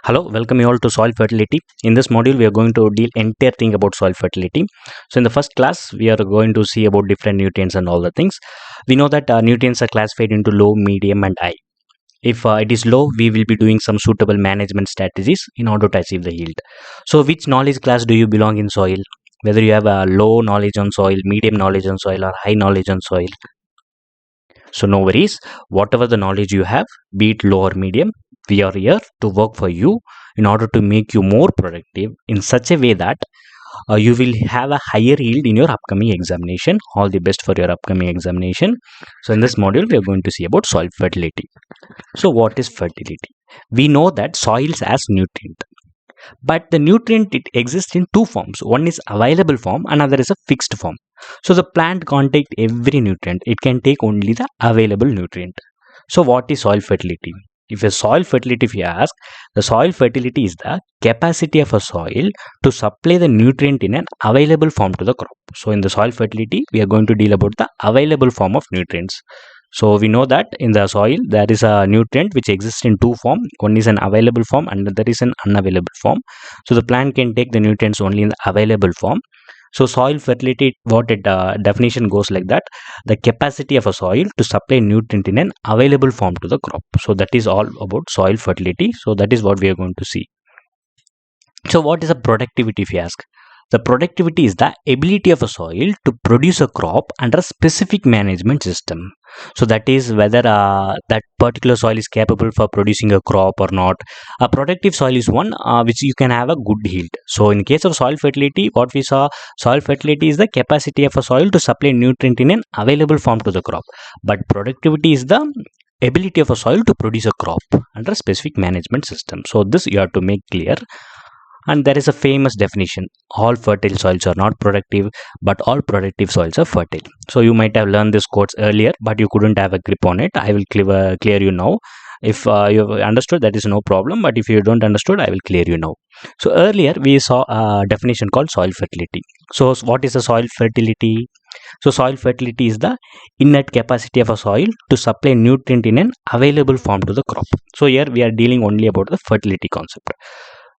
Hello, welcome you all to soil fertility. In this module, we are going to deal entire thing about soil fertility. So in the first class, we are going to see about different nutrients and all the things. We know that nutrients are classified into low, medium, and high. If it is low, we will be doing some suitable management strategies in order to achieve the yield. So which knowledge class do you belong in soil? Whether you have a low knowledge on soil, medium knowledge on soil, or high knowledge on soil. So no worries, whatever the knowledge you have, be it low or medium, we are here to work for you in order to make you more productive in such a way that you will have a higher yield in your upcoming examination. All the best for your upcoming examination. So in this module, we are going to see about soil fertility. So what is fertility? We know that soils has nutrient, but the nutrient it exists in two forms. One is available form, another is a fixed form. So the plant can't take every nutrient, it can take only the available nutrient. So what is soil fertility? If a soil fertility, if you ask, the soil fertility is the capacity of a soil to supply the nutrient in an available form to the crop. So in the soil fertility, we are going to deal about the available form of nutrients. So we know that in the soil there is a nutrient which exists in two form. One is an available form and another is an unavailable form. So the plant can take the nutrients only in the available form. So soil fertility, what it definition goes like that: the capacity of a soil to supply nutrient in an available form to the crop. So that is all about soil fertility. So that is what we are going to see. So what is a productivity, if you ask? The productivity is the ability of a soil to produce a crop under a specific management system. So that is whether that particular soil is capable for producing a crop or not. A productive soil is one which you can have a good yield. So in case of soil fertility, what we saw, soil fertility is the capacity of a soil to supply nutrient in an available form to the crop. But productivity is the ability of a soil to produce a crop under a specific management system. So this you have to make clear. And there is a famous definition: all fertile soils are not productive, but all productive soils are fertile. So you might have learned this quotes earlier, but you couldn't have a grip on it. I will clear you now. If you have understood, that is no problem, but if you don't understood, I will clear you now. So earlier we saw a definition called soil fertility. So what is a soil fertility? So soil fertility is the innate capacity of a soil to supply nutrient in an available form to the crop. So here we are dealing only about the fertility concept.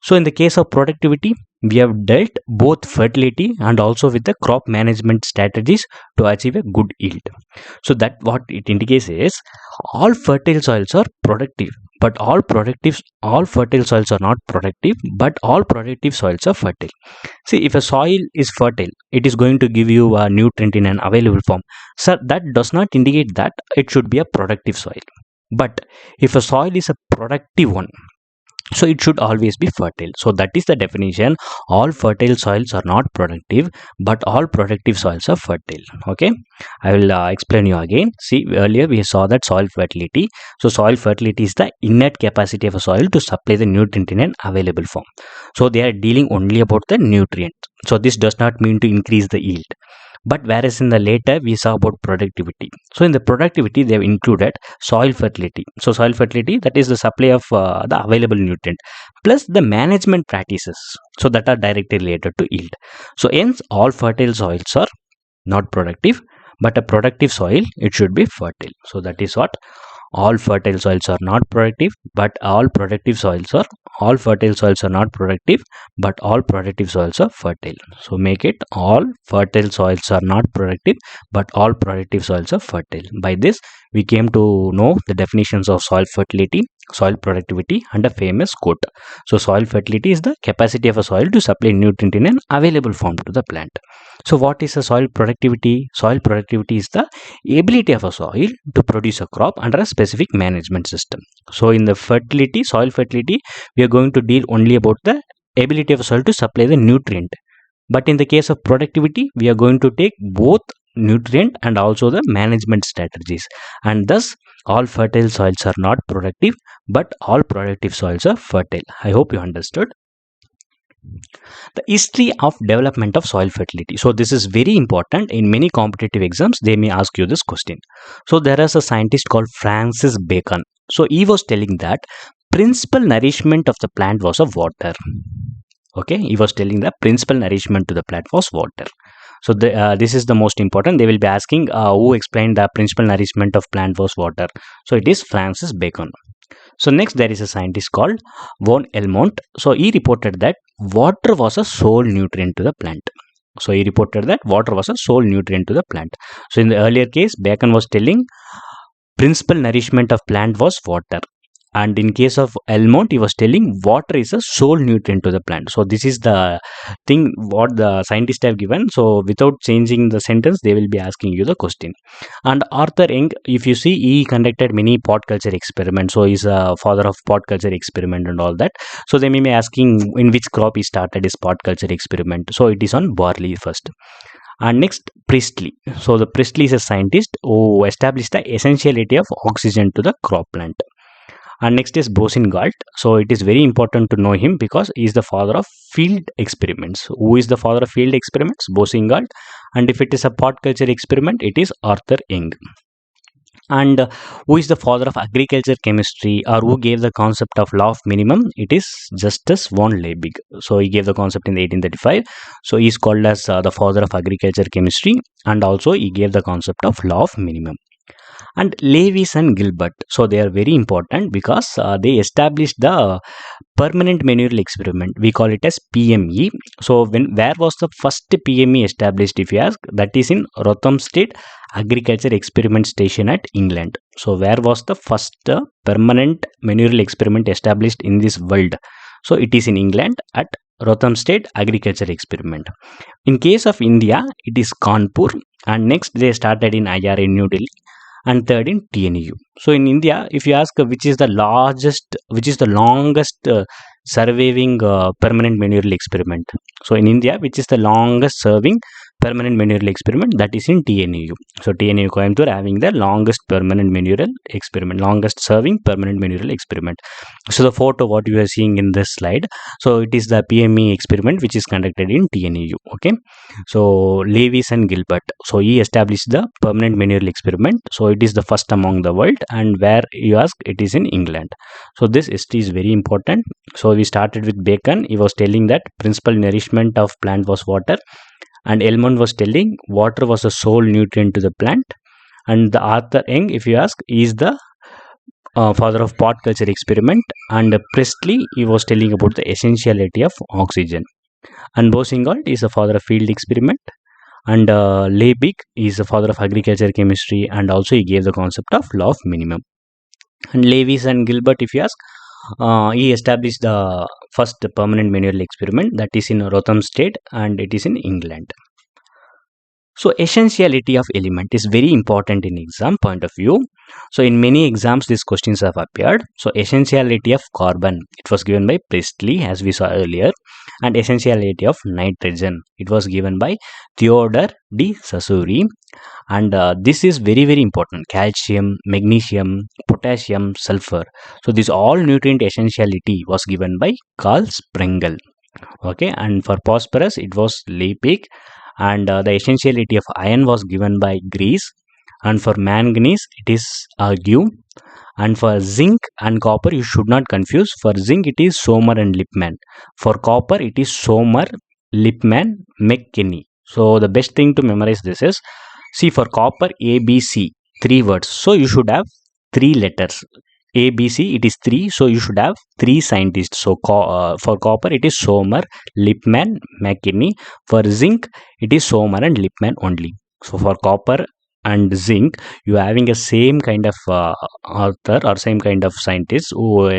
So in the case of productivity, we have dealt both fertility and also with the crop management strategies to achieve a good yield. So that what it indicates is all fertile soils are productive, but all fertile soils are not productive, but all productive soils are fertile. See, if a soil is fertile, it is going to give you a nutrient in an available form. So that does not indicate that it should be a productive soil. But if a soil is a productive one, so it should always be fertile. So that is the definition: all fertile soils are not productive, but all productive soils are fertile. Okay, I will explain you again. See, earlier we saw that soil fertility. So soil fertility is the innate capacity of a soil to supply the nutrient in an available form. So they are dealing only about the nutrient. So this does not mean to increase the yield. But whereas in the later we saw about productivity. So in the productivity they have included soil fertility. So soil fertility, that is the supply of the available nutrient plus the management practices, so that are directly related to yield. So hence all fertile soils are not productive, but a productive soil it should be fertile. So that is what all fertile soils are not productive, but all productive soils are all fertile soils are not productive, but all productive soils are fertile. So make it all fertile soils are not productive, but all productive soils are fertile. By this we came to know the definitions of soil fertility, soil productivity, and a famous quote. So soil fertility is the capacity of a soil to supply nutrient in an available form to the plant. So what is a soil productivity? Soil productivity is the ability of a soil to produce a crop under a specific management system. So in the fertility, soil fertility, we are going to deal only about the ability of a soil to supply the nutrient. But in the case of productivity, we are going to take both nutrient and also the management strategies. And thus, all fertile soils are not productive, but all productive soils are fertile. I hope you understood. The history of development of soil fertility. So this is very important. In many competitive exams they may ask you this question. So there is a scientist called Francis Bacon. So he was telling that principal nourishment of the plant was of water. Okay, he was telling the principal nourishment to the plant was water. So this is the most important. They will be asking who explained the principal nourishment of plant was water. So it is Francis Bacon. So next there is a scientist called von Helmont. So he reported that water was a sole nutrient to the plant. So he reported that water was a sole nutrient to the plant. So in the earlier case, Bacon was telling principal nourishment of plant was water, and in case of Helmont he was telling water is a sole nutrient to the plant. So this is the thing what the scientists have given. So without changing the sentence they will be asking you the question. And Arthur Young, if you see, he conducted many pot culture experiments, so he's a father of pot culture experiment and all that. So they may be asking in which crop he started his pot culture experiment. So it is on barley first. And next, Priestley. So the Priestley is a scientist who established the essentiality of oxygen to the crop plant. And next is Boussingault. So it is very important to know him because he is the father of field experiments. Who is the father of field experiments? Boussingault. And if it is a pot culture experiment, it is Arthur Young. And who is the father of agriculture chemistry, or who gave the concept of law of minimum? It is Justus von Liebig. So he gave the concept in 1835. So he is called as the father of agriculture chemistry, and also he gave the concept of law of minimum. And Lewis and Gilbert, so they are very important because they established the permanent manual experiment. We call it as PME. So where was the first PME established, if you ask? That is in Rothamsted Agriculture Experiment Station at England. So where was the first permanent manual experiment established in this world? So it is in England at Rothamsted Agriculture Experiment. In case of India, it is Kanpur, and next they started in IR in New Delhi, and third in TNU. So in India, if you ask which is the longest surviving permanent manual experiment. So in India, which is the longest serving permanent manual experiment? That is in TNU. So TNU Coimbatore having the longest permanent manual experiment, longest serving permanent manual experiment. So the photo what you are seeing in this slide, so it is the PME experiment which is conducted in TNU. Okay. So Lewis and Gilbert, so he established the permanent manual experiment. So it is the first among the world, and where you ask, it is in England. So this history is very important. So we started with Bacon. He was telling that principal nourishment of plant was water, and Helmont was telling water was a sole nutrient to the plant. And the Arthur Young, if you ask, is the father of pot culture experiment. And Priestley, he was telling about the essentiality of oxygen. And Boussingault is the father of field experiment. And Liebig is the father of agriculture chemistry, and also he gave the concept of law of minimum. And Lewis and Gilbert, if you ask, he established the first permanent manual experiment, that is in Rothamsted, and it is in England. So essentiality of element is very important in exam point of view. So in many exams these questions have appeared. So essentiality of carbon, it was given by Priestley as we saw earlier. And essentiality of nitrogen, it was given by Theodore de Saussure. And this is very important: calcium, magnesium, potassium, sulfur. So this all nutrient essentiality was given by Karl Sprengel. Okay. And for phosphorus it was Liebig. And the essentiality of iron was given by Greece. And for manganese it is Argue. And for zinc and copper, you should not confuse. For zinc it is Sommer and Lippmann. For copper it is Sommer, Lippmann, McKinney. So the best thing to memorize this is, see, for copper ABC, 3 words, so you should have 3 letters. ABC, it is 3, so you should have 3 scientists. So for copper it is Sommer, Lippmann, McKinney. For zinc it is Sommer and Lippmann only. So for copper and zinc, you are having a same kind of author or same kind of scientist who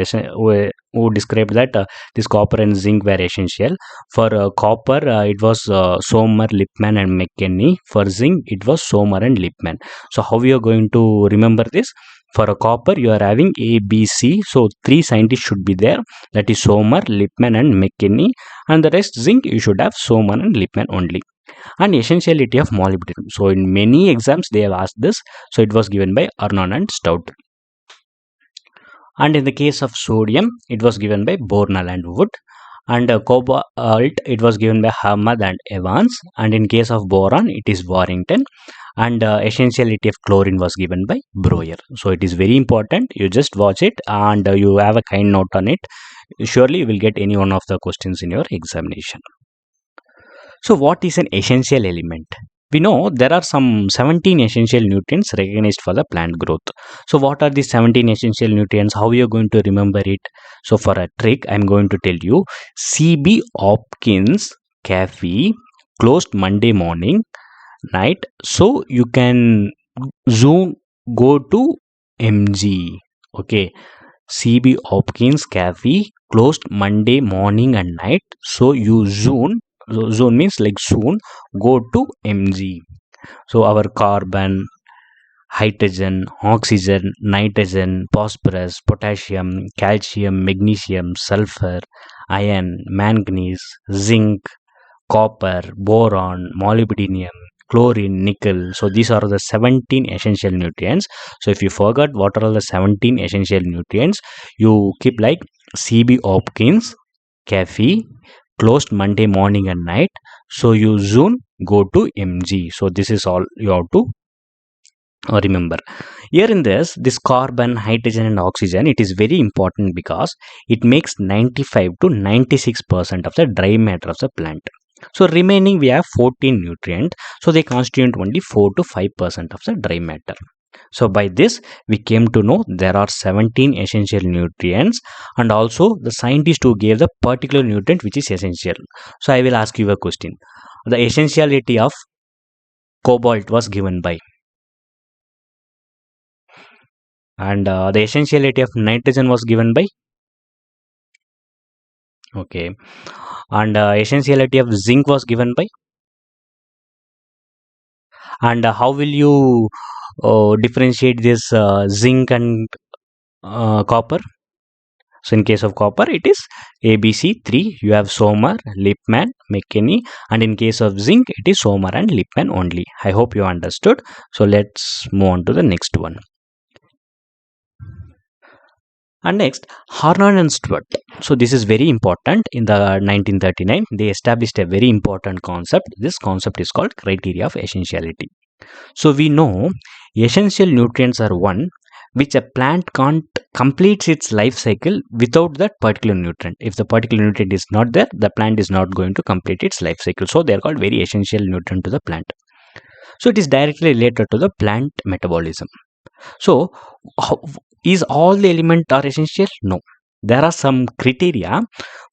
described that this copper and zinc were essential. For copper it was Sommer, Lippmann and McKinney. For zinc it was Sommer and Lippmann. So how you are going to remember this? For a copper you are having ABC, so 3 scientists should be there, that is Sommer, Lippmann and McKinney. And the rest zinc you should have Sommer and Lippmann only. And essentiality of molybdenum, so in many exams they have asked this. So it was given by Arnon and Stout. And in the case of sodium it was given by Bornall and Wood. And cobalt it was given by Hamad and Evans. And in case of boron it is Warrington. And essentiality of chlorine was given by Breuer. So it is very important, you just watch it and you have a kind note on it. Surely you will get any one of the questions in your examination. So what is an essential element? We know there are some 17 essential nutrients recognized for the plant growth. So what are these 17 essential nutrients? How you are going to remember it? So for a trick, I'm going to tell you CB Hopkins Cafe closed Monday morning, night. So you can zoom go to MG. Okay. CB Hopkins Cafe closed Monday morning and night. So you zone means like soon go to MG. So our carbon, hydrogen, oxygen, nitrogen, phosphorus, potassium, calcium, magnesium, sulfur, iron, manganese, zinc, copper, boron, molybdenum, chlorine, nickel. So these are the 17 essential nutrients. So if you forgot what are all the 17 essential nutrients, you keep like CB Hopkins Cafe closed Monday morning and night. So you soon go to MG. So this is all you have to remember. Here in this carbon, hydrogen and oxygen, it is very important because it makes 95 to 96% of the dry matter of the plant. So remaining we have 14 nutrients, so they constitute only 4 to 5% of the dry matter. So by this we came to know there are 17 essential nutrients, and also the scientist who gave the particular nutrient which is essential. So I will ask you a question. The essentiality of cobalt was given by, and the essentiality of nitrogen was given by, okay, and essentiality of zinc was given by, and how will you differentiate this zinc and copper? So in case of copper it is ABC3, you have Sommer, Lipman, McKinney, and in case of zinc it is Sommer and Lipman only. I hope you understood. So let's move on to the next one. And next, Harnan and Stewart. So this is very important. In the 1939, they established a very important concept. This concept is called criteria of essentiality. So we know essential nutrients are one which a plant can't complete its life cycle without that particular nutrient. If the particular nutrient is not there, the plant is not going to complete its life cycle. So they are called very essential nutrient to the plant. So it is directly related to the plant metabolism. So, is all the elements are essential? No. There are some criteria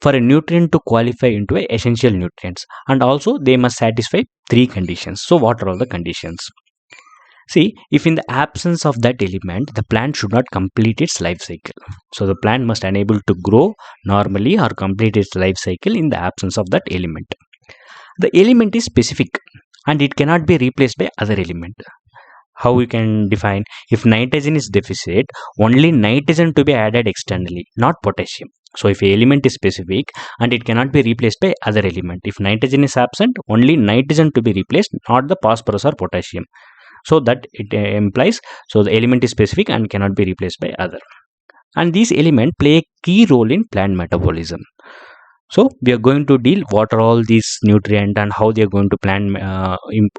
for a nutrient to qualify into a essential nutrients, and also they must satisfy three conditions. So, what are all the conditions? See, if in the absence of that element, the plant should not complete its life cycle. So, the plant must unable to grow normally or complete its life cycle in the absence of that element. The element is specific and it cannot be replaced by other element. How we can define? If nitrogen is deficit, only nitrogen to be added externally, not potassium. So if a element is specific and it cannot be replaced by other element, if nitrogen is absent, only nitrogen to be replaced, not the phosphorus or potassium. So that it implies, so the element is specific and cannot be replaced by other, and these elements play a key role in plant metabolism. So we are going to deal what are all these nutrient and how they are going to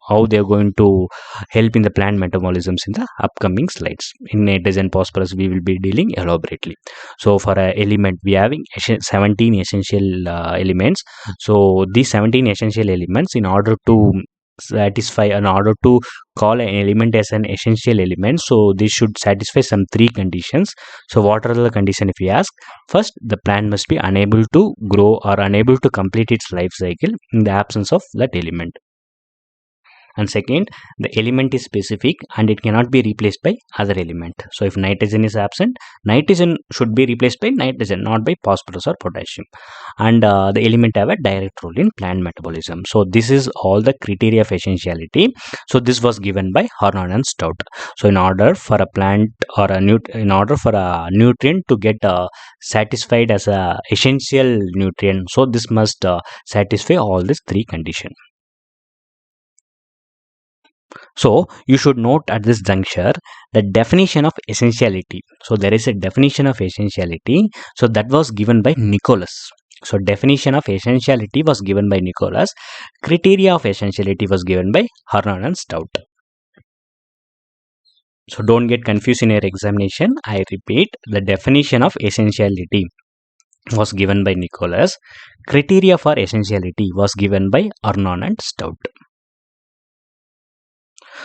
how they are going to help in the plant metabolisms in the upcoming slides. In nitrogen, phosphorus, we will be dealing elaborately. So for a element, we having 17 essential elements. So these 17 essential elements, in order to satisfy, in order to call an element as an essential element, so they should satisfy some three conditions. So what are the conditions? If we ask, first, the plant must be unable to grow or unable to complete its life cycle in the absence of that element. And second, the element is specific and it cannot be replaced by other element. So if nitrogen is absent, nitrogen should be replaced by nitrogen, not by phosphorus or potassium. And the element have a direct role in plant metabolism. So this is all the criteria of essentiality. So this was given by Harnan and Stout. So in order for a plant or in order for a nutrient to get satisfied as a essential nutrient, so this must satisfy all these three conditions. So you should note at this juncture the definition of essentiality. So there is a definition of essentiality. So that was given by Nicholas. So definition of essentiality was given by Nicholas. Criteria of essentiality was given by Harnan and Stout. So don't get confused in your examination. I repeat, the definition of essentiality was given by Nicholas. Criteria for essentiality was given by Harnan and Stout.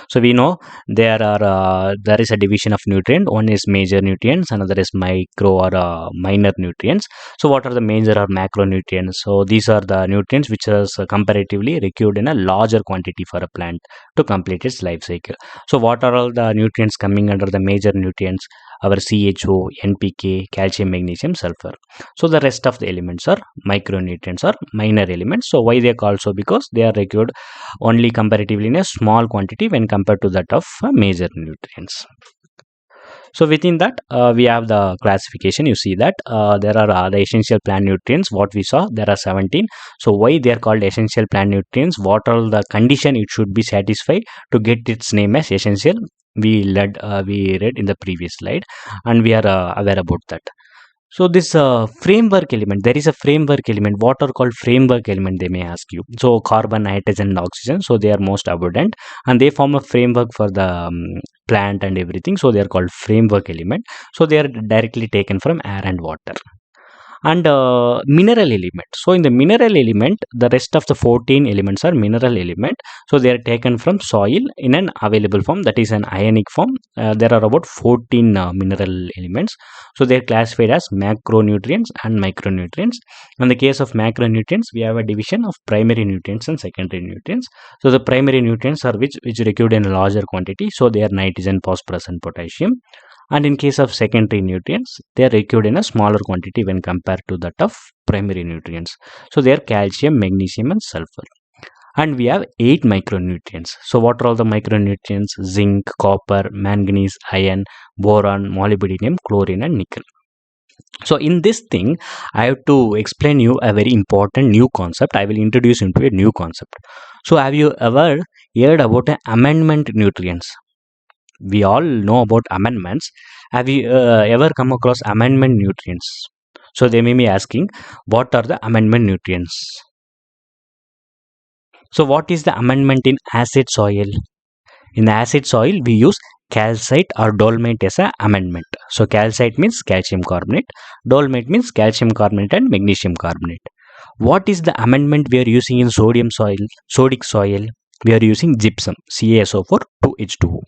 So we know there is a division of nutrient. One is major nutrients, another is micro or minor nutrients. So what are the major or macronutrients? So these are the nutrients which are comparatively required in a larger quantity for a plant to complete its life cycle. So what are all the nutrients coming under the major nutrients? Our CHO, NPK, calcium, magnesium, sulfur. So the rest of the elements are micronutrients or minor elements. So why they are called so? Because they are required only comparatively in a small quantity when compared to that of major nutrients. So within that we have the classification. You see that there are the essential plant nutrients. What we saw, there are 17. So why they are called essential plant nutrients? What are the condition it should be satisfied to get its name as essential? We read in the previous slide, and we are aware about that. So this framework element, there is a framework element. What are called framework element? They may ask you. So carbon, nitrogen, and oxygen. So they are most abundant, and they form a framework for the plant and everything. So they are called framework element. So they are directly taken from air and water. And mineral element. So in the mineral element, the rest of the 14 elements are mineral element. So they are taken from soil in an available form, that is an ionic form. There are about 14 mineral elements. So they are classified as macronutrients and micronutrients. In the case of macronutrients, we have a division of primary nutrients and secondary nutrients. So the primary nutrients are which required in a larger quantity. So they are nitrogen, phosphorus, and potassium. And in case of secondary nutrients, they are required in a smaller quantity when compared to that of primary nutrients. So they are calcium, magnesium, and sulfur. And we have 8 micronutrients. So what are all the micronutrients? Zinc, copper, manganese, iron, boron, molybdenum, chlorine, and nickel. So in this thing, I have to explain you a very important new concept. I will introduce into a new concept. So have you ever heard about an amendment nutrients? We all know about amendments. Have you ever come across amendment nutrients? So they may be asking, what are the amendment nutrients? So what is the amendment in acid soil? In the acid soil, we use calcite or dolomite as an amendment. So calcite means calcium carbonate, dolomite means calcium carbonate and magnesium carbonate. What is the amendment we are using in sodium soil, sodic soil? We are using gypsum, CaSO4 2H2O.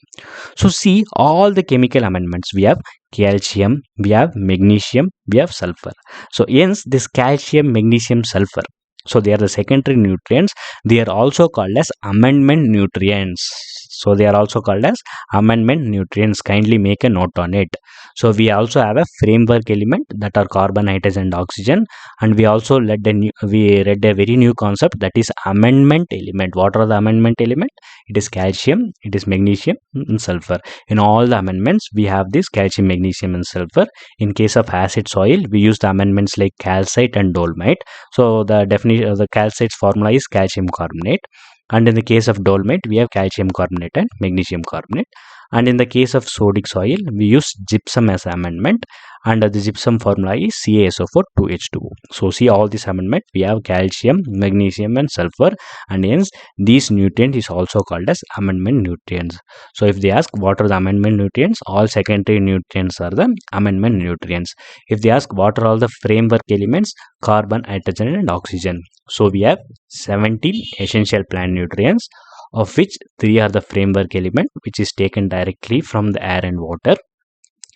So see all the chemical amendments. We have calcium, we have magnesium, we have sulfur. So hence this calcium, magnesium, sulfur. So they are the secondary nutrients. They are also called as amendment nutrients. So they are also called as amendment nutrients. Kindly make a note on it. So we also have a framework element that are carbon, nitrogen, and oxygen. And we also read a very new concept, that is amendment element. What are the amendment element? It is calcium, it is magnesium, and sulfur. In all the amendments, we have this calcium, magnesium, and sulfur. In case of acid soil, we use the amendments like calcite and dolomite. So the definition of the calcite's formula is calcium carbonate. And in the case of dolomite, we have calcium carbonate and magnesium carbonate. And in the case of sodic soil, we use gypsum as amendment, and the gypsum formula is CaSO4 2H2O. So see all these amendment, we have calcium, magnesium, and sulfur, and hence these nutrient is also called as amendment nutrients. So if they ask what are the amendment nutrients, all secondary nutrients are the amendment nutrients. If they ask what are all the framework elements, carbon, nitrogen, and oxygen. So we have 17 essential plant nutrients, of which 3 are the framework element, which is taken directly from the air and water,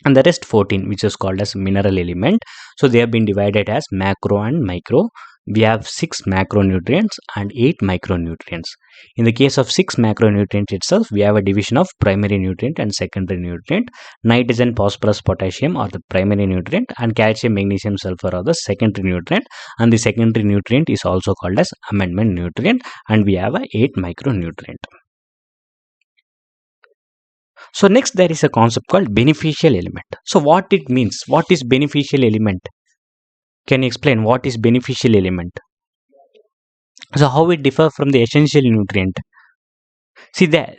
and the rest 14, which is called as mineral element. So they have been divided as macro and micro. We have 6 macronutrients and 8 micronutrients. In the case of 6 macronutrients itself, we have a division of primary nutrient and secondary nutrient. Nitrogen, phosphorus, potassium are the primary nutrient, and calcium, magnesium, sulfur are the secondary nutrient. And the secondary nutrient is also called as amendment nutrient, and we have a 8 micronutrient. So next there is a concept called beneficial element. So what it means? What is beneficial element? Can you explain what is beneficial element? So how it differ from the essential nutrient? There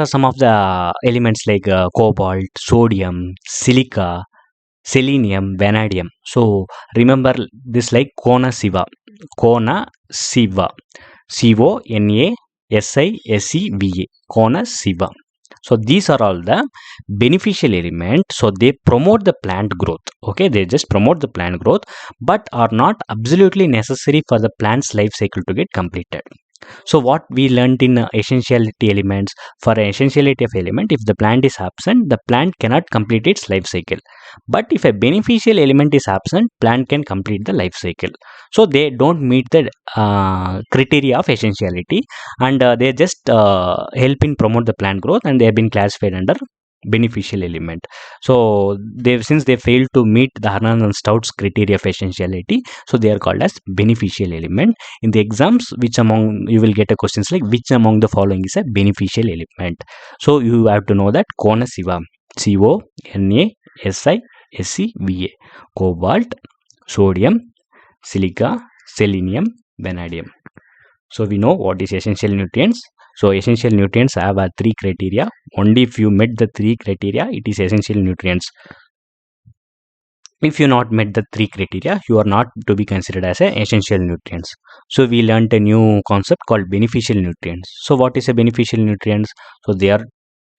are some of the elements like cobalt, sodium, silica, selenium, vanadium. So remember this like Kona Siva, Kona Siva, CONASISEVA, Kona Siva. So these are all the beneficial element. So they promote the plant growth. Okay, they just promote the plant growth, but are not absolutely necessary for the plant's life cycle to get completed. So what we learned in essentiality elements, for essentiality of element, if the plant is absent, the plant cannot complete its life cycle. But if a beneficial element is absent, plant can complete the life cycle. So they don't meet the criteria of essentiality, and they just help in promote the plant growth, and they have been classified under beneficial element. So they, since they failed to meet the Harnan and Stout's criteria of essentiality, so they are called as beneficial element. In the exams, which among, you will get a questions like which among the following is a beneficial element. So you have to know that CONASIVA, CONASIVA, cobalt, sodium, silica, selenium, vanadium. So we know what is essential nutrients. So essential nutrients have three criteria. Only if you met the three criteria, it is essential nutrients. If you not met the three criteria, you are not to be considered as a essential nutrients. So we learned a new concept called beneficial nutrients. So what is a beneficial nutrients? So they are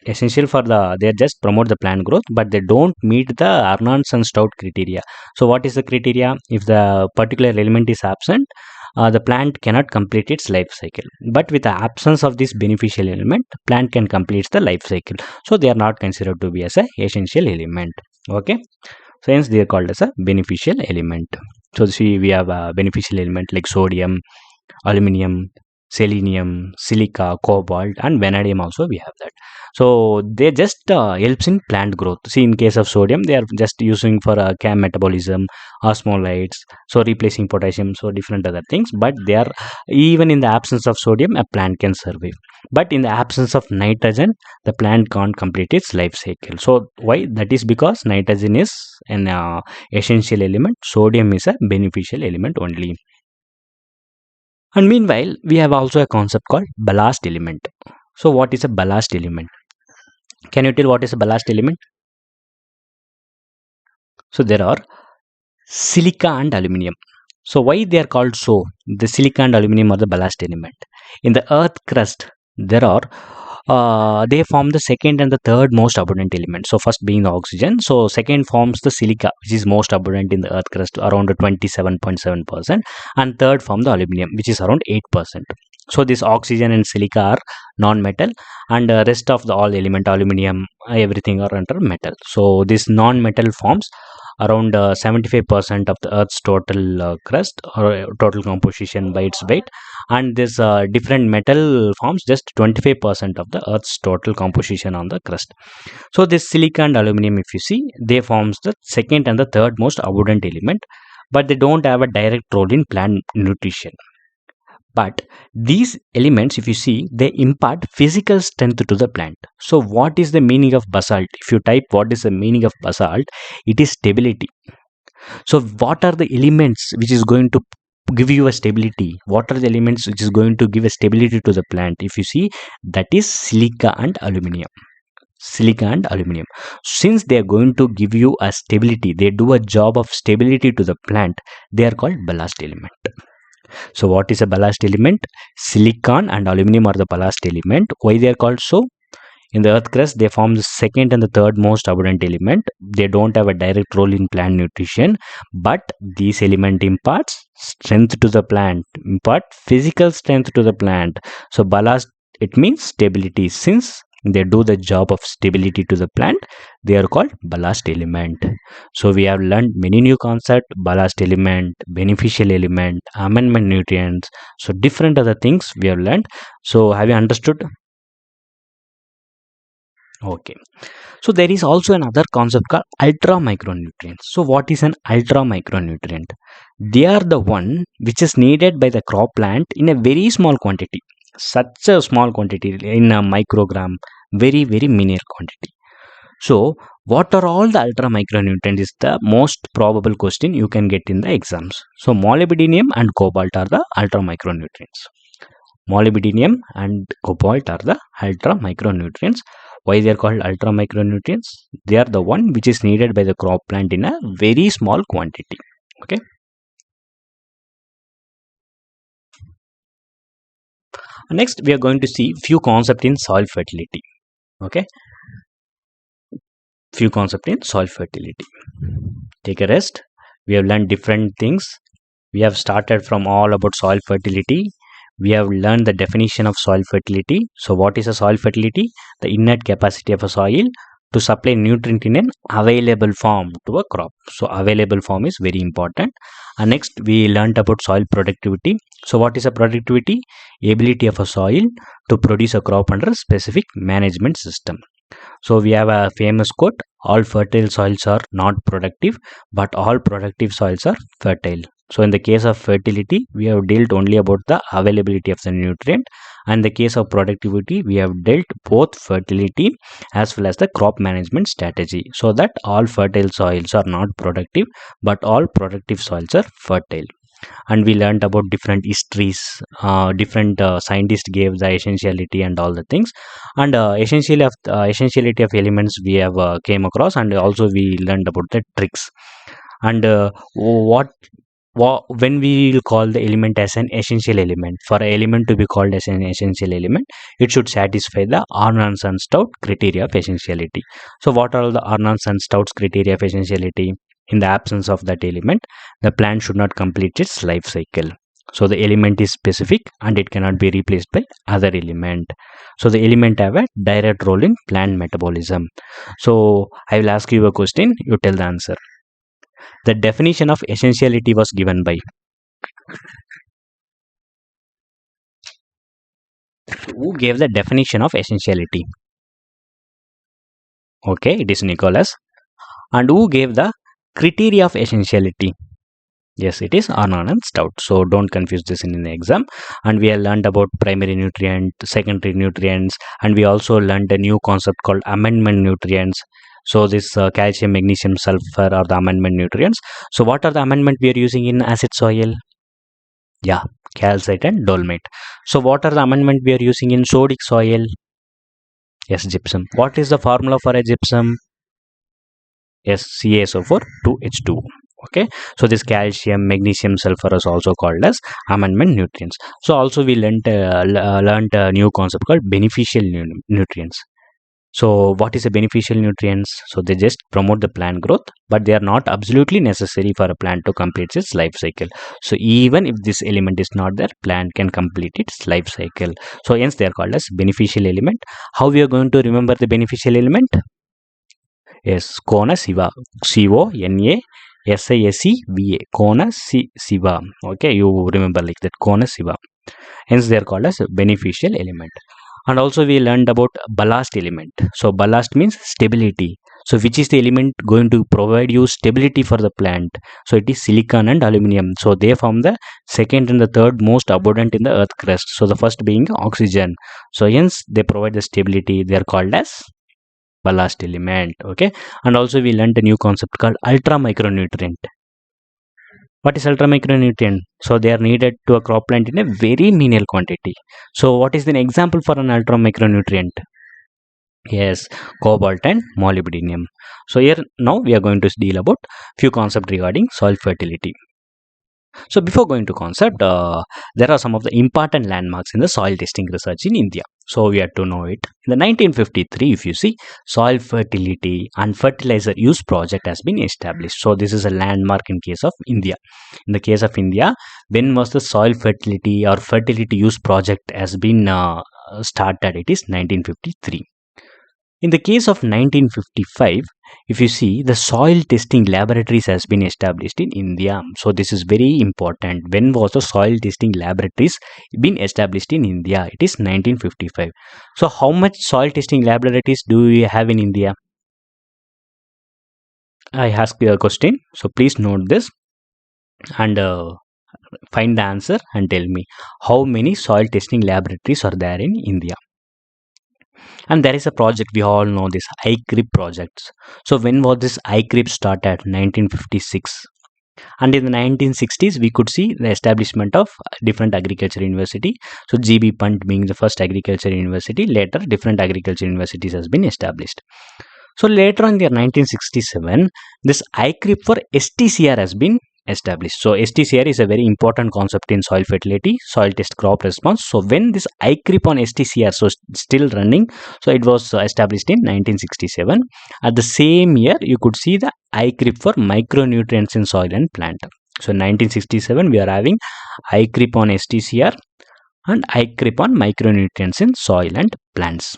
essential for the, they just promote the plant growth, but they don't meet the Arnold's and Stout criteria. So what is the criteria? If the particular element is absent, the plant cannot complete its life cycle. But with the absence of this beneficial element, plant can complete the life cycle. So they are not considered to be as a essential element. Okay, so hence they are called as a beneficial element. So see, we have a beneficial element like sodium, aluminum, selenium, silica, cobalt, and vanadium also we have that. So they just helps in plant growth. See, in case of sodium, they are just using for cam metabolism, osmolytes, so replacing potassium, so different other things. But they are, even in the absence of sodium, a plant can survive. But in the absence of nitrogen, the plant can't complete its life cycle. So why? That is because nitrogen is an essential element. Sodium is a beneficial element only. And meanwhile, we have also a concept called ballast element. So what is a ballast element? Can you tell what is a ballast element? So there are silica and aluminum. So why they are called so? The silica and aluminum are the ballast element. In the earth crust, there are they form the second and the third most abundant element. So first being the oxygen. So second forms the silica, which is most abundant in the earth crust, around 27.7%, and third form the aluminum, which is around 8%. So this oxygen and silica are non-metal, and rest of the all element, aluminum, everything are under metal. So this non-metal forms around 75% of the earth's total crust or total composition by its weight, and this different metal forms just 25% of the earth's total composition on the crust. So this silica and aluminum, if you see, they forms the second and the third most abundant element, but they don't have a direct role in plant nutrition. But these elements, if you see, they impart physical strength to the plant. So what is the meaning of basalt? If you type what is the meaning of basalt, it is stability. So what are the elements which is going to give you a stability? What are the elements which is going to give a stability to the plant? If you see, that is silica and aluminum. Silica and aluminum. Since they are going to give you a stability, they do a job of stability to the plant, they are called ballast element. So what is a ballast element? Silicon and aluminum are the ballast element. Why they are called so? In the earth crust, they form the second and the third most abundant element. They don't have a direct role in plant nutrition, but these element imparts strength to the plant, impart physical strength to the plant. So ballast, it means stability. Since they do the job of stability to the plant, they are called ballast element. So we have learned many new concepts: ballast element, beneficial element, amendment nutrients. So different other things we have learned. So have you understood? Okay. So there is also another concept called ultra micronutrients. So what is an ultra micronutrient? They are the one which is needed by the crop plant in a very small quantity. Such a small quantity in a microgram, very minor quantity. So what are all the ultra micronutrients is the most probable question you can get in the exams. So molybdenum and cobalt are the ultra micronutrients. Molybdenum and cobalt are the ultra micronutrients. Why they are called ultra micronutrients? They are the one which is needed by the crop plant in a very small quantity. Okay. Next, we are going to see few concepts in soil fertility. Okay. Few concepts in soil fertility. Take a rest. We have learned different things. We have started from all about soil fertility. we have learned the definition of soil fertility. So what is a soil fertility? The innate capacity of a soil to supply nutrient in an available form to a crop. So available form is very important. And next we learned about soil productivity. So what is a productivity? Ability of a soil to produce a crop under a specific management system. So we have a famous quote: all fertile soils are not productive, but all productive soils are fertile. So in the case of fertility, we have dealt only about the availability of the nutrient. And in the case of productivity, we have dealt both fertility as well as the crop management strategy. So that all fertile soils are not productive, but all productive soils are fertile. And we learned about different histories, different scientists gave the essentiality and all the things. And essentiality of elements we have came across, and also we learned about the tricks. And when we will call the element as an essential element, for an element to be called as an essential element, it should satisfy the Arnolds and Stout criteria of essentiality. So what are the Arnolds and Stout's criteria of essentiality? In the absence of that element, the plant should not complete its life cycle. So the element is specific and it cannot be replaced by other element. So the element have a direct role in plant metabolism. So I will ask you a question, you tell the answer. The definition of essentiality was given by, who gave the definition of essentiality? Okay, it is Nicholas. And who gave the criteria of essentiality? Yes, it is Arnold and Stout. So don't confuse this in the exam. And we have learned about primary nutrient, secondary nutrients, and we also learned a new concept called amendment nutrients. So this calcium, magnesium, sulfur are the amendment nutrients. So what are the amendment we are using in acid soil? Yeah, calcite and dolomite. So what are the amendment we are using in sodic soil? Yes, gypsum. What is the formula for a gypsum? Yes, CaSO4 2H2. Okay, so this calcium, magnesium, sulfur is also called as amendment nutrients. So also we learned a new concept called beneficial nutrients. So what is a beneficial nutrients? So they just promote the plant growth, but they are not absolutely necessary for a plant to complete its life cycle. So even if this element is not there, plant can complete its life cycle. So hence they are called as beneficial element. How we are going to remember the beneficial element? Yes, Kona Siva. CONASIVA. Kona Siva. Okay, you remember like that, Kona Siva. Hence they are called as beneficial element. And also we learned about ballast element. So ballast means stability. So which is the element going to provide you stability for the plant? So it is silicon and aluminum. So they form the second and the third most abundant in the earth crust. So the first being oxygen. So hence they provide the stability. They are called as ballast element. Okay. And also we learned a new concept called ultra micronutrient. What is ultra micronutrient? So they are needed to a crop plant in a very minimal quantity. So what is an example for an ultra micronutrient? Yes, cobalt and molybdenum. So here now we are going to deal about few concepts regarding soil fertility. So before going to concept, there are some of the important landmarks in the soil testing research in India. So we have to know it. In the 1953, if you see, soil fertility and fertilizer use project has been established. So this is a landmark in case of India. In the case of India, when was the soil fertility or fertility use project has been started? It is 1953. In the case of 1955, if you see, the soil testing laboratories has been established in India. So this is very important. When was the soil testing laboratories been established in India? It is 1955. So how much soil testing laboratories do we have in India? I ask you a question. So please note this and find the answer and tell me how many soil testing laboratories are there in India. And there is a project, we all know this, iCRIP projects. So when was this iCRIP started? 1956. And in the 1960s, we could see the establishment of different agriculture university. So GB Pant being the first agriculture university, later different agriculture universities has been established. So later on in the year 1967, this iCRIP for STCR has been established. So STCR is a very important concept in soil fertility, soil test crop response. So when this iCRIP on STCR, so still running, so it was established in 1967. At the same year, you could see the iCRIP for micronutrients in soil and plant. So in 1967, we are having iCRIP on STCR, and ICRIP on micronutrients in soil and plants.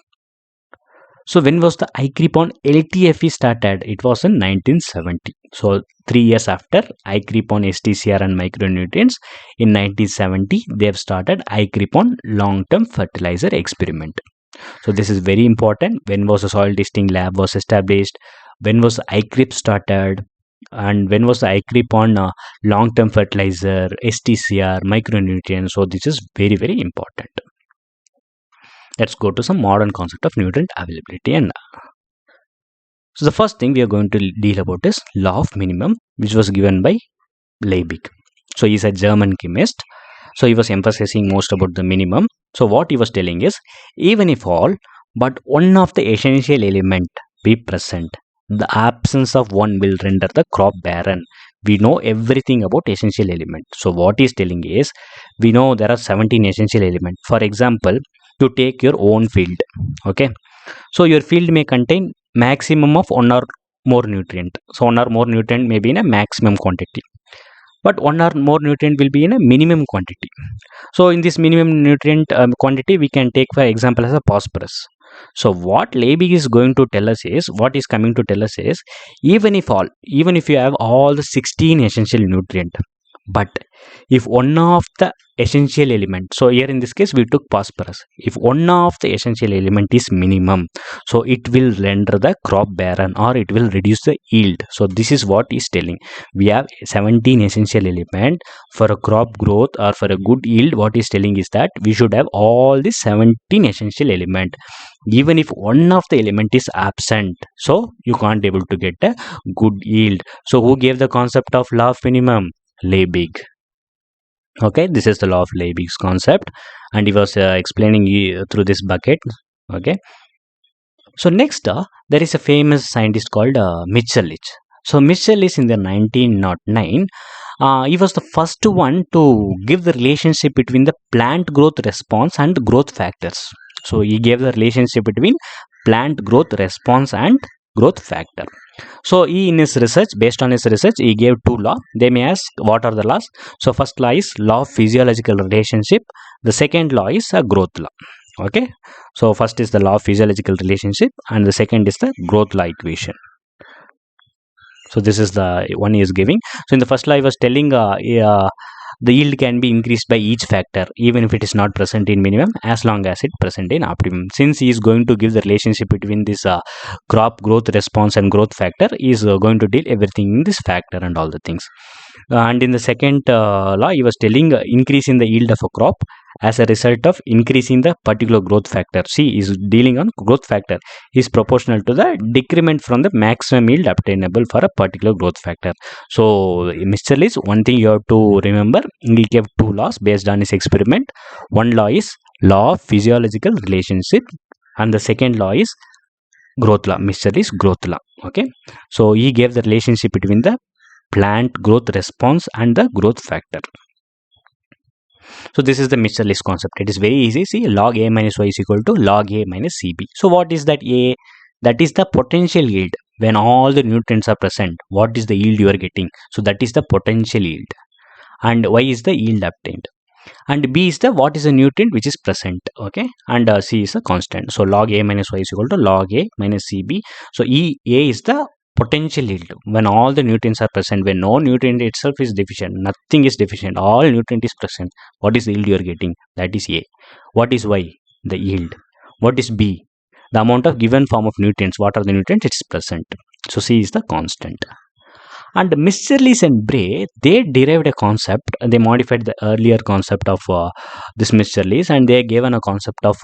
So when was the ICRIP on LTFE started? It was in 1970. So 3 years after ICRIP on STCR and micronutrients, in 1970 they have started ICRIP on long-term fertilizer experiment. So this is very important. When was the soil testing lab was established? When was ICRIP started? And when was the ICRIP on long-term fertilizer, STCR, micronutrients? So this is very, very important. Let's go to some modern concept of nutrient availability. And so the first thing we are going to deal about is law of minimum, which was given by Liebig. So he's a German chemist. So he was emphasizing most about the minimum. So what he was telling is, even if all but one of the essential element be present, the absence of one will render the crop barren. We know everything about essential element. So what he is telling is, we know there are 17 essential elements. For example, to take your own field, okay, so your field may contain maximum of one or more nutrient. So one or more nutrient may be in a maximum quantity, but one or more nutrient will be in a minimum quantity. So in this minimum nutrient quantity, we can take for example as a phosphorus. So what Liebig is going to tell us is, what is coming to tell us is, even if you have all the 16 essential nutrient, but if one of the essential element, so here in this case we took phosphorus, if one of the essential element is minimum, so it will render the crop barren or it will reduce the yield. So this is what is telling. We have 17 essential element for a crop growth or for a good yield. What is telling is that we should have all the 17 essential element. Even if one of the element is absent, so you can't able to get a good yield. So who gave the concept of law of minimum? Liebig. Okay, this is the law of Liebig's concept, and he was explaining through this bucket. Okay, so next there is a famous scientist called Mitscherlich. So Mitscherlich in the 1909, he was the first one to give the relationship between the plant growth response and growth factors. So he gave the relationship between plant growth response and growth factor. So he, in his research, based on his research, he gave two laws. They may ask, what are the laws? So first law is law of physiological relationship. The second law is a growth law. Okay, so first is the law of physiological relationship, and the second is the growth law equation. So this is the one he is giving. So in the first law, I was telling the yield can be increased by each factor even if it is not present in minimum, as long as it present in optimum. Since he is going to give the relationship between this crop growth response and growth factor, he is going to deal everything in this factor and all the things. And in the second law, he was telling increase in the yield of a crop as a result of increasing the particular growth factor. See, is dealing on growth factor is proportional to the decrement from the maximum yield obtainable for a particular growth factor. So Mitscherlich, one thing you have to remember, he gave two laws based on his experiment. One law is law of physiological relationship, and the second law is growth law. Mitscherlich's growth law. Okay, so he gave the relationship between the plant growth response and the growth factor. So this is the Mitscherlich concept. It is very easy. See, log A minus Y is equal to log A minus CB. So what is that A? That is the potential yield. When all the nutrients are present, what is the yield you are getting? So that is the potential yield. And Y is the yield obtained. And B is the what is the nutrient which is present. Okay, and C is the constant. So log A minus Y is equal to log A minus CB. So A is the potential yield when all the nutrients are present. When no nutrient itself is deficient, nothing is deficient, all nutrient is present, what is the yield you are getting? That is A. What is Y? The yield. What is B? The amount of given form of nutrients. What are the nutrients? It is present. So C is the constant. And Mitscherlich and Bray, they derived a concept. They modified the earlier concept of this Mitscherlich, and they given a concept of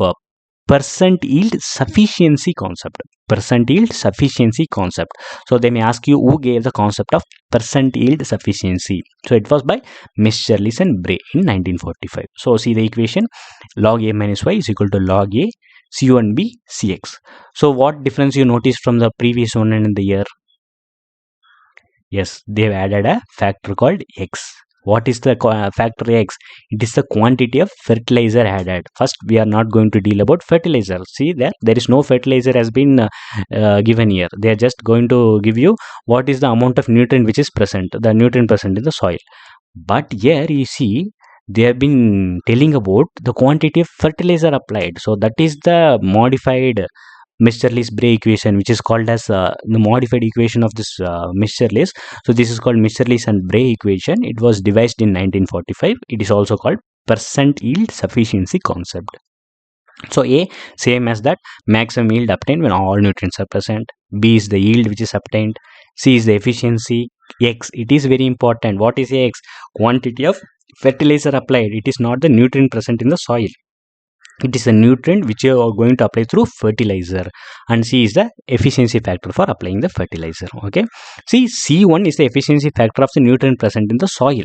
percent yield sufficiency concept. Percent yield sufficiency concept. So they may ask you who gave the concept of percent yield sufficiency. So it was by Mitscherlich and Bray in 1945. So see the equation, log A minus Y is equal to log A C1B Cx. So what difference you notice from the previous one and in the year? Yes, they have added a factor called X. What is the factor X? It is the quantity of fertilizer added. First, we are not going to deal about fertilizer. See that there is no fertilizer has been given here. They are just going to give you what is the amount of nutrient which is present, the nutrient present in the soil. But here you see they have been telling about the quantity of fertilizer applied. So that is the modified Mitscherlich-Bray equation, which is called as the modified equation of this Mitscherlich. So this is called Mitscherlich and Bray equation. It was devised in 1945. It is also called percent yield sufficiency concept. So A, same as that, maximum yield obtained when all nutrients are present. B is the yield which is obtained. C is the efficiency. X, it is very important. What is X? Quantity of fertilizer applied. It is not the nutrient present in the soil. It is a nutrient which you are going to apply through fertilizer. And C is the efficiency factor for applying the fertilizer. Okay. See, C1 is the efficiency factor of the nutrient present in the soil.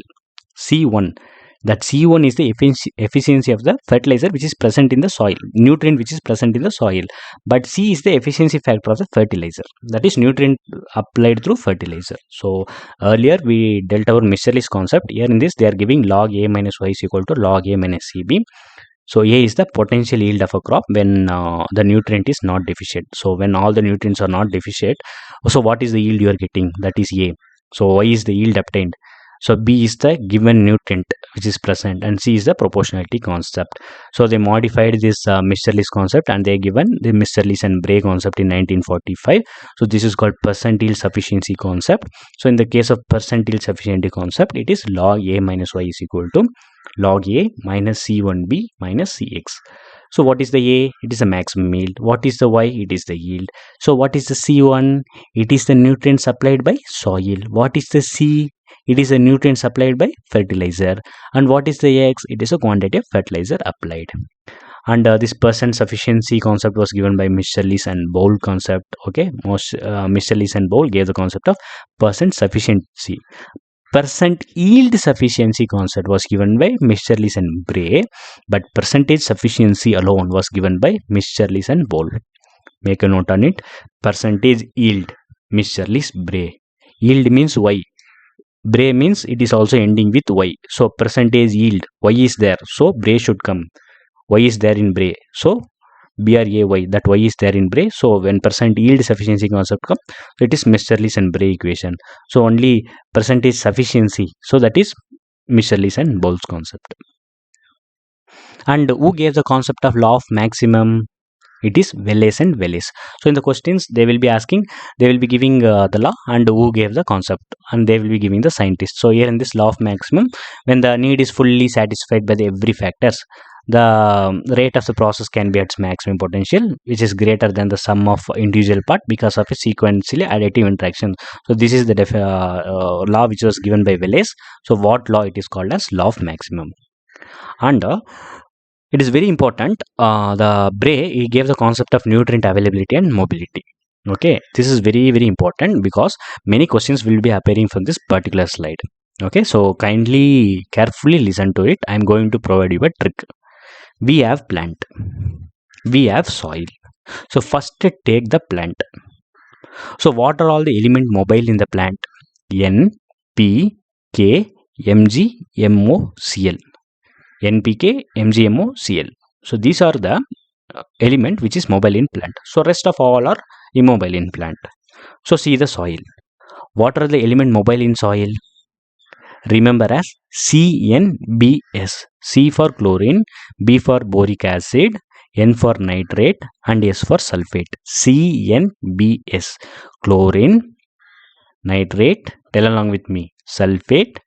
C1. That C1 is the efficiency of the fertilizer which is present in the soil, nutrient which is present in the soil. But C is the efficiency factor of the fertilizer, that is nutrient applied through fertilizer. So earlier we dealt our Mitscherlich concept. Here in this they are giving log A minus Y is equal to log A minus CB. So A is the potential yield of a crop when the nutrient is not deficient. So when all the nutrients are not deficient, so what is the yield you are getting? That is A. So Y is the yield obtained. So B is the given nutrient which is present, and C is the proportionality concept. So they modified this Mitscherlich concept and they given the Mitscherlich and Bray concept in 1945. So this is called percent yield sufficiency concept. So in the case of percent yield sufficiency concept, it is log A minus Y is equal to log A minus C1B minus Cx. So what is the A? It is the maximum yield. What is the Y? It is the yield. So what is the C1? It is the nutrient supplied by soil. What is the C? It is a nutrient supplied by fertilizer. And what is the X? It is a quantity of fertilizer applied. And this percent sufficiency concept was given by Mitscherlich and Bowl concept. Okay, Mitscherlich and Bowl gave the concept of percent sufficiency. Percent yield sufficiency concept was given by Mitscherlich and Bray, but percentage sufficiency alone was given by Mitscherlich and Bowl. Make a note on it. Percentage yield, Mitscherlich, Bray. Yield means Y. Bray means it is also ending with Y. So percentage yield, Y is there. So Bray should come. Y is there in Bray. So BRAY, that Y is there in Bray. So when percent yield sufficiency concept comes, it is Mitscherlich and Bray equation. So only percentage sufficiency. So that is Mitscherlich and Bowl's concept. And who gave the concept of law of maximum? It is Wallace and Wallace. So in the questions they will be asking, they will be giving the law and who gave the concept, and they will be giving the scientist. So here in this law of maximum, when the need is fully satisfied by the every factors, the rate of the process can be at its maximum potential, which is greater than the sum of individual part because of a sequentially additive interaction. So this is the law which was given by Wallace. So what law? It is called as law of maximum. And it is very important. The Bray, he gave the concept of nutrient availability and mobility. Okay, this is very important because many questions will be appearing from this particular slide. Okay, so kindly carefully listen to it. I am going to provide you a trick. We have plant, we have soil. So first take the plant. So what are all the element mobile in the plant? N, P, K, Mg, Mo, Cl. NPK, MgMO, Cl. So these are the element which is mobile in plant. So rest of all are immobile in plant. So see the soil. What are the element mobile in soil? Remember as CNBS. C for chlorine, B for boric acid, N for nitrate, and S for sulfate. CNBS. Chlorine, nitrate, tell along with me, sulfate,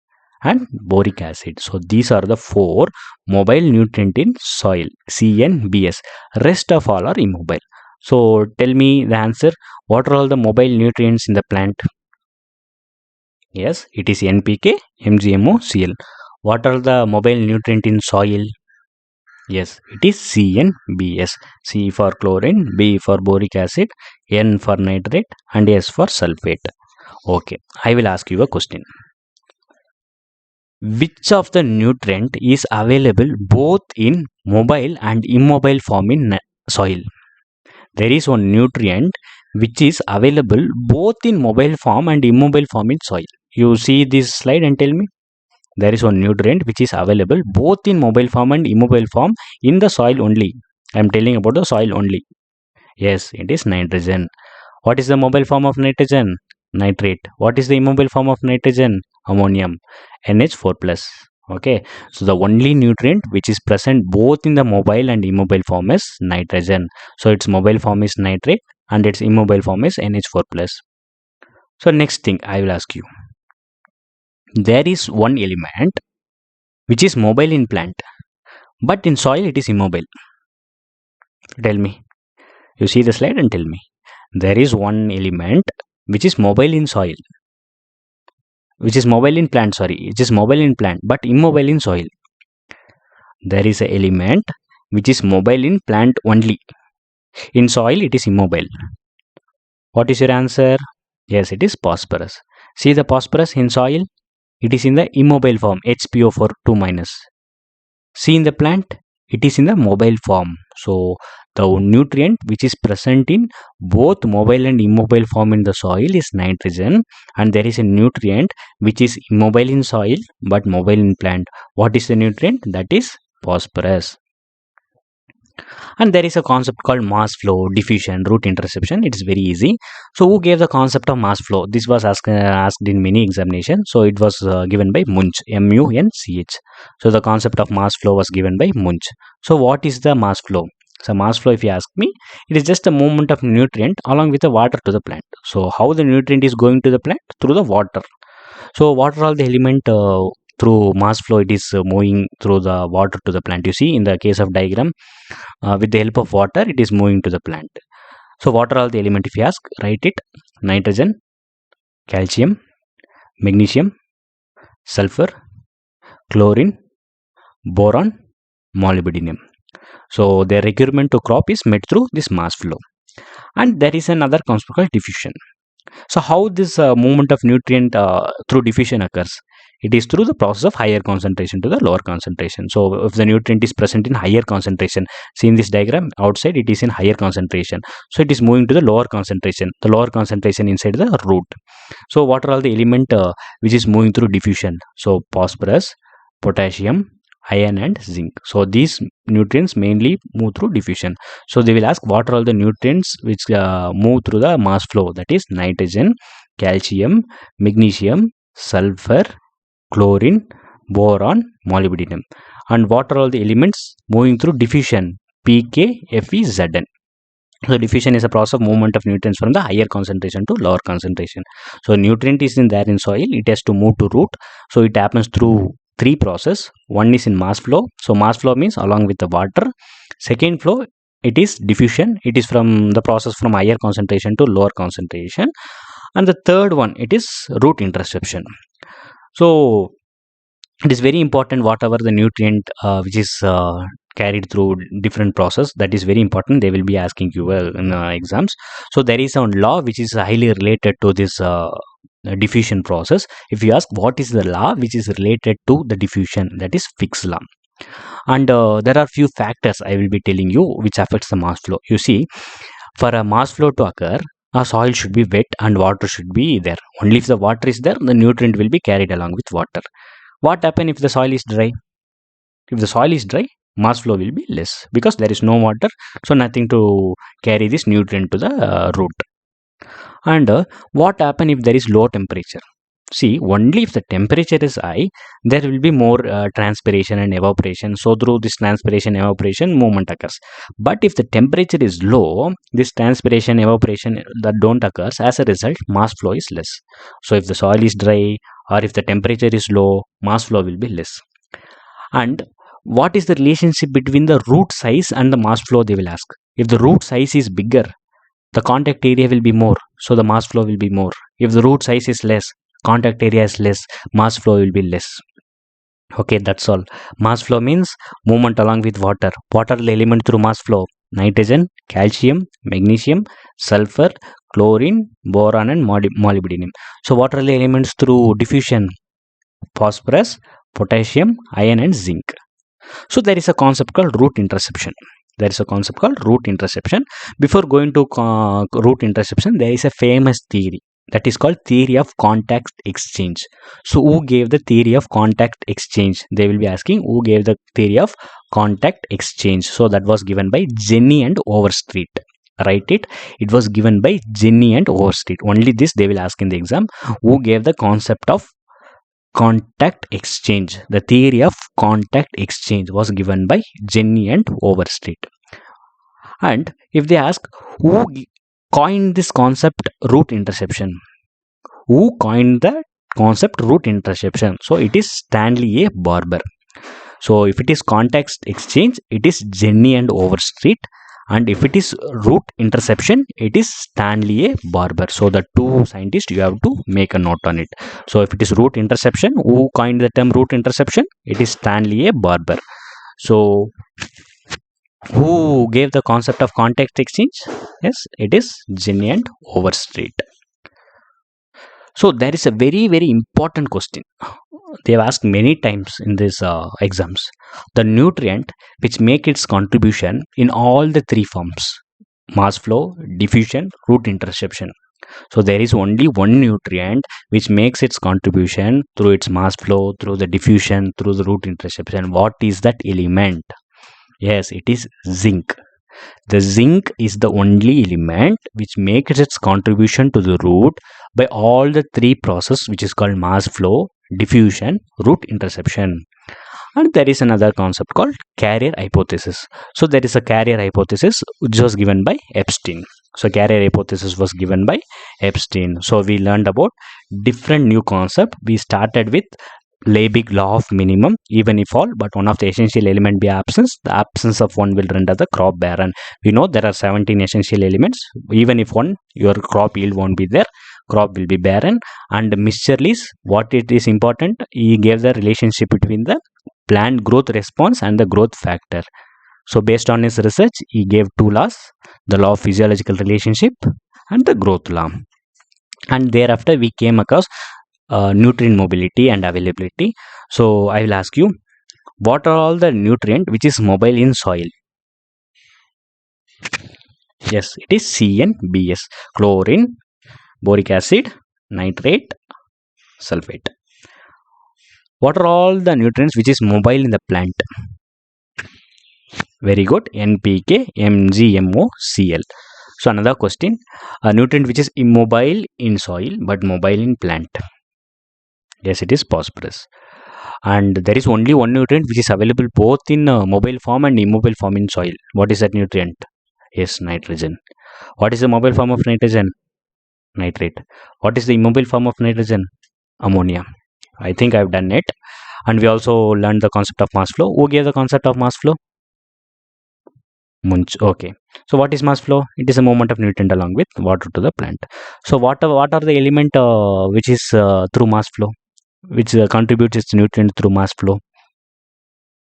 and boric acid. So these are the four mobile nutrient in soil, CNBS. Rest of all are immobile. So tell me the answer. What are all the mobile nutrients in the plant? Yes, it is NPK, MgMO, Cl. What are the mobile nutrient in soil? Yes, it is CNBS. C for chlorine, B for boric acid, N for nitrate, and S for sulfate. Okay, I will ask you a question. Which of the nutrient is available both in mobile and immobile form in soil? There is one nutrient which is available both in mobile form and immobile form in soil. You see this slide and tell me. There is one nutrient which is available both in mobile form and immobile form in the soil only. I am telling about the soil only. Yes, it is nitrogen. What is the mobile form of nitrogen? Nitrate. What is the immobile form of nitrogen? Ammonium. NH4+. Okay, so the only nutrient which is present both in the mobile and immobile form is nitrogen. So its mobile form is nitrate and its immobile form is NH4 plus. So next thing I will ask you, there is one element which is mobile in plant, but in soil it is immobile. Tell me. You see the slide and tell me. There is one element which is mobile in soil, which is mobile in plant, sorry, it is mobile in plant, but immobile in soil. There is an element which is mobile in plant only. In soil, it is immobile. What is your answer? Yes, it is phosphorus. See the phosphorus in soil? It is in the immobile form, HPO4 2 minus. See in the plant? It is in the mobile form. So, the nutrient which is present in both mobile and immobile form in the soil is nitrogen, and there is a nutrient which is immobile in soil but mobile in plant. What is the nutrient? That is phosphorus. And there is a concept called mass flow, diffusion, root interception. It is very easy. So who gave the concept of mass flow? This was asked in many examinations. So it was given by Munch, Munch. So the concept of mass flow was given by Munch. So what is the mass flow? So mass flow, if you ask me, it is just a movement of nutrient along with the water to the plant. So how the nutrient is going to the plant? Through the water. So what are all the element through mass flow? It is moving through the water to the plant. You see in the case of diagram, with the help of water, it is moving to the plant. So what are all the elements? If you ask, write it: nitrogen, calcium, magnesium, sulfur, chlorine, boron, molybdenum. So their requirement to crop is met through this mass flow. And there is another concept called diffusion. So how this movement of nutrient through diffusion occurs? It is through the process of higher concentration to the lower concentration. So if the nutrient is present in higher concentration, see in this diagram, outside it is in higher concentration. So it is moving to the lower concentration inside the root. So what are all the element which is moving through diffusion? So phosphorus, potassium, iron and zinc. So these nutrients mainly move through diffusion. So they will ask what are all the nutrients which move through the mass flow, that is nitrogen, calcium, magnesium, sulfur, chlorine, boron, molybdenum. And what are all the elements moving through diffusion? Pk, Fe, Zn. So diffusion is a process of movement of nutrients from the higher concentration to lower concentration. So nutrient is in there in soil, it has to move to root. So it happens through three process. One is in mass flow. So mass flow means along with the water. Second flow, it is diffusion. It is from the process from higher concentration to lower concentration. And the third one, it is root interception. So it is very important whatever the nutrient which is carried through different process, that is very important. They will be asking you in exams. So there is a law which is highly related to this diffusion process. If you ask what is the law which is related to the diffusion, that is Fick's law. And there are few factors I will be telling you which affects the mass flow. You see, for a mass flow to occur, a soil should be wet and water should be there. Only if the water is there, the nutrient will be carried along with water. What happens if the soil is dry? If the soil is dry, mass flow will be less because there is no water, so nothing to carry this nutrient to the root. And what happens if there is low temperature? See, only if the temperature is high, there will be more transpiration and evaporation. So through this transpiration evaporation, movement occurs. But if the temperature is low, this transpiration evaporation that don't occurs. As a result, mass flow is less. So if the soil is dry or if the temperature is low, mass flow will be less. And what is the relationship between the root size and the mass flow? They will ask. If the root size is bigger, the contact area will be more, so the mass flow will be more. If the root size is less, contact area is less, mass flow will be less. Okay, that's all. Mass flow means movement along with water. What are the elements through mass flow? Nitrogen, calcium, magnesium, sulfur, chlorine, boron and molybdenum. So what are the elements through diffusion? Phosphorus, potassium, iron and zinc. So there is a concept called root interception. Before going to root interception, there is a famous theory that is called theory of contact exchange. So who gave the theory of contact exchange? They will be asking who gave the theory of contact exchange. So that was given by Jenny and Overstreet. Write it. It was given by Jenny and Overstreet. Only this they will ask in the exam. Who gave the concept of contact exchange. The theory of contact exchange was given by Jenny and Overstreet. And if they ask who coined this concept root interception, who coined the concept root interception? So it is Stanley A. Barber. So if it is context exchange, it is Jenny and Overstreet. And if it is root interception, it is Stanley A. Barber. So the two scientists, you have to make a note on it. So if it is root interception, who coined the term root interception? It is Stanley A. Barber. So who gave the concept of context exchange? Yes, it is Jenny and Overstreet. So there is a very important question. They have asked many times in these exams. The nutrient which make its contribution in all the three forms: mass flow, diffusion, root interception. So there is only one nutrient which makes its contribution through its mass flow, through the diffusion, through the root interception. What is that element? Yes, it is zinc. The zinc is the only element which makes its contribution to the root by all the three processes, which is called mass flow, diffusion, root interception. And there is another concept called carrier hypothesis. So there is a carrier hypothesis which was given by Epstein. So carrier hypothesis was given by Epstein. So we learned about different new concept. We started with Liebig law of minimum, even if all but one of the essential element be absence, the absence of one will render the crop barren. We know there are 17 essential elements. Even if one, your crop yield won't be there, crop will be barren. And Mr. Lees, what it is important, he gave the relationship between the plant growth response and the growth factor. So based on his research, he gave two laws: the law of physiological relationship and the growth law. And thereafter we came across nutrient mobility and availability. So I will ask you, what are all the nutrient which is mobile in soil? Yes, it is CNBS: chlorine, boric acid, nitrate, sulfate. What are all the nutrients which is mobile in the plant? Very good. NPK, MgMO, Cl. So another question, a nutrient which is immobile in soil but mobile in plant. Yes, it is phosphorus. And there is only one nutrient which is available both in mobile form and immobile form in soil. What is that nutrient? Yes, nitrogen. What is the mobile form of nitrogen? Nitrate. What is the immobile form of nitrogen? Ammonia. I think I've done it. And we also learned the concept of mass flow. Who gave the concept of mass flow? Munch. Okay. So what is mass flow? It is a movement of nutrient along with water to the plant. So what are the element which is through mass flow, which contributes its nutrient through mass flow?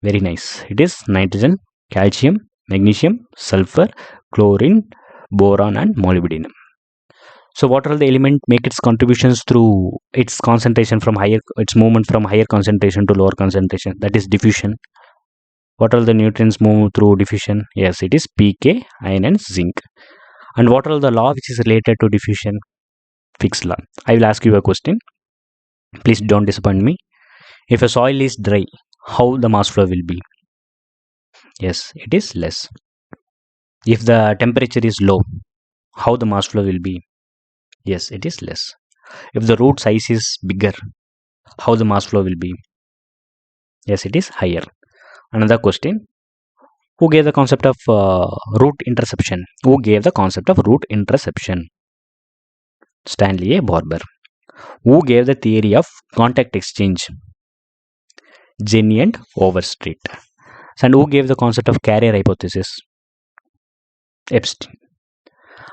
Very nice. It is nitrogen, calcium, magnesium, sulfur, chlorine, boron, and molybdenum. So what are the element make its contributions through its concentration from higher, its movement from higher concentration to lower concentration? That is diffusion. What are the nutrients move through diffusion? Yes, it is pK, iron, and zinc. And what are the law which is related to diffusion? Fick's law. I will ask you a question. Please don't disappoint me. If a soil is dry, how the mass flow will be? Yes, it is less. If the temperature is low, how the mass flow will be? Yes, it is less. If the root size is bigger, how the mass flow will be? Yes, it is higher. Another question, who gave the concept of root interception? Who gave the concept of root interception? Stanley A. Barber. Who gave the theory of contact exchange? Jenny and Overstreet. And who gave the concept of carrier hypothesis? Epstein.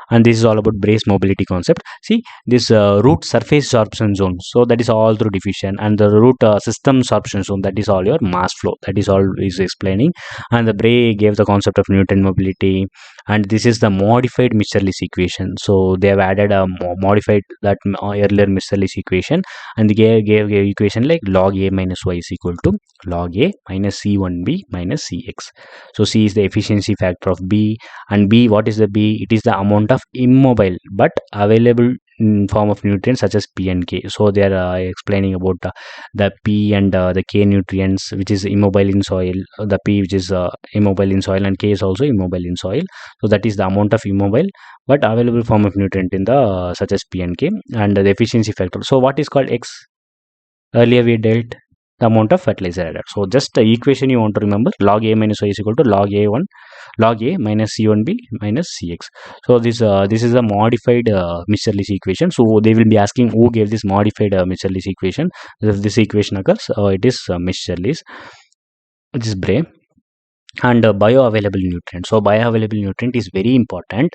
And this is all about Brace mobility concept. See, this root surface sorption zone, so that is all through diffusion, and the root system sorption zone, that is all your mass flow. That is all is explaining. And the Bray gave the concept of nutrient mobility, and this is the modified Mitscherlich equation. So they have added a modified that earlier Mitscherlich equation, and they gave equation like log A minus Y is equal to log A minus C1B minus Cx. So C is the efficiency factor of B, and B, what is the B? It is the amount of immobile but available in form of nutrients such as P and K. So they are explaining about the P and the K nutrients which is immobile in soil, the P which is immobile in soil, and K is also immobile in soil. So that is the amount of immobile but available form of nutrient in the such as P and K, and the efficiency factor. So what is called X? Earlier we dealt the amount of fertilizer added. So just the equation you want to remember, log A minus Y is equal to log A1 log A minus C1B minus Cx. So this is a modified Mitscherlich equation. So they will be asking who gave this modified Mitscherlich equation. If this equation occurs, it is Mitscherlich, which is Bray. And bioavailable nutrient. So bioavailable nutrient is very important,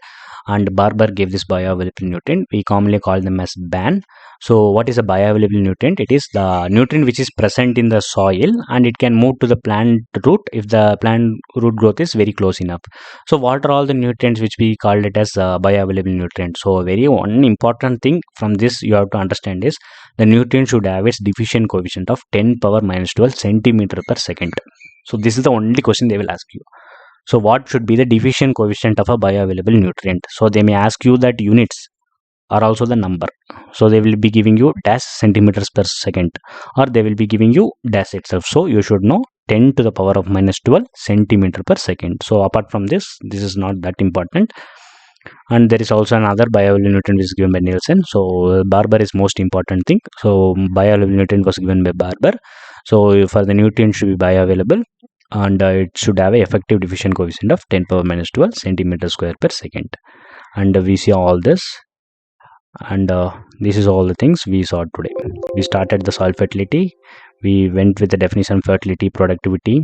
and Barber gave this bioavailable nutrient. We commonly call them as BAN. So what is a bioavailable nutrient? It is the nutrient which is present in the soil and it can move to the plant root if the plant root growth is very close enough. So what are all the nutrients which we called it as bioavailable nutrient? So very one important thing from this you have to understand is the nutrient should have its diffusion coefficient of 10 power minus 12 centimeter per second. So this is the only question they will ask you. So what should be the diffusion coefficient of a bioavailable nutrient? So they may ask you that units are also the number. So they will be giving you dash centimeters per second, or they will be giving you dash itself. So you should know 10 to the power of minus 12 centimeter per second. So apart from this is not that important. And there is also another bioavailable nutrient which is given by Nielsen. So Barber is most important thing. So bioavailable nutrient was given by Barber. So for the nutrient should be bioavailable, and it should have a effective diffusion coefficient of 10 power minus 12 centimeter square per second. And we see all this, and this is all the things we saw today. We started the soil fertility, we went with the definition of fertility, productivity,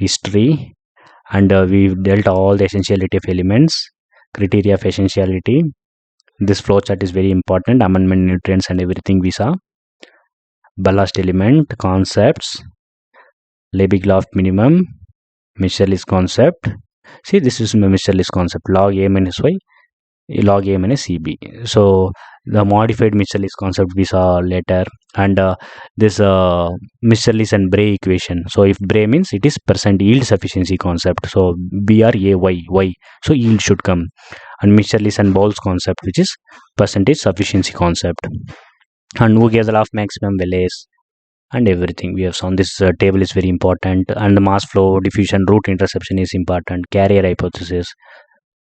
history, and we dealt all the essentiality of elements, criteria of essentiality. This flowchart is very important, amendment nutrients and everything we saw, ballast element concepts, Lebesgue minimum, Mitscherlich concept. See, this is Mitscherlich concept, log A minus Y log A minus CB. So the modified Mitscherlich concept we saw later, and this Mitscherlich and Bray equation. So if Bray means it is percent yield sufficiency concept, so BRAY, so yield should come, and Mitscherlich and Bowles concept, which is percentage sufficiency concept, and who gave the law of maximum Wallace and everything we have shown. This table is very important, and the mass flow, diffusion, root interception is important, carrier hypothesis,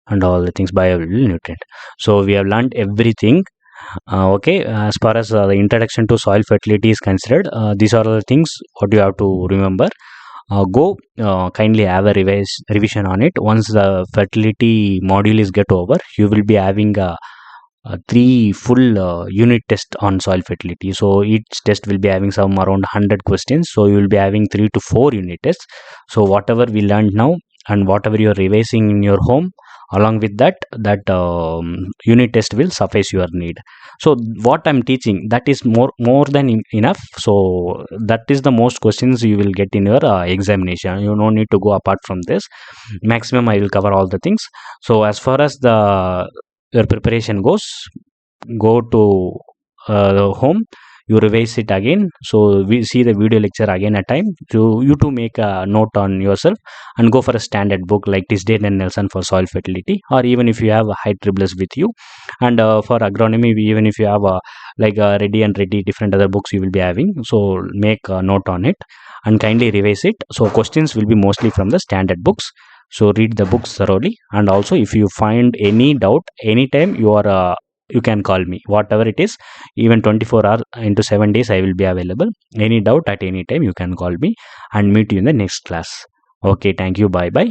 and all the things, bioavailable nutrient. So we have learned everything. Okay, as far as the introduction to soil fertility is considered, these are the things what you have to remember. Go kindly have a revision on it. Once the fertility module is get over, you will be having a 3 full unit test on soil fertility. So each test will be having some around 100 questions. So you will be having 3 to 4 unit tests. So whatever we learned now and whatever you are revising in your home, along with that unit test will suffice your need. So what I'm teaching, that is more than enough. So that is the most questions you will get in your examination. You no need to go apart from this. Maximum I will cover all the things. So as far as your preparation goes, go to home, you revise it again. So we see the video lecture again at time to you to make a note on yourself and go for a standard book like Tisdale and Nelson for soil fertility, or even if you have a high tribbles with you, and for agronomy, even if you have Reddy and Reddy, different other books you will be having. So make a note on it and kindly revise it. So questions will be mostly from the standard books. So read the books thoroughly, and also if you find any doubt anytime, you can call me, whatever it is, even 24 hours into 7 days I will be available. Any doubt at any time you can call me, and meet you in the next class. Okay, thank you, bye bye.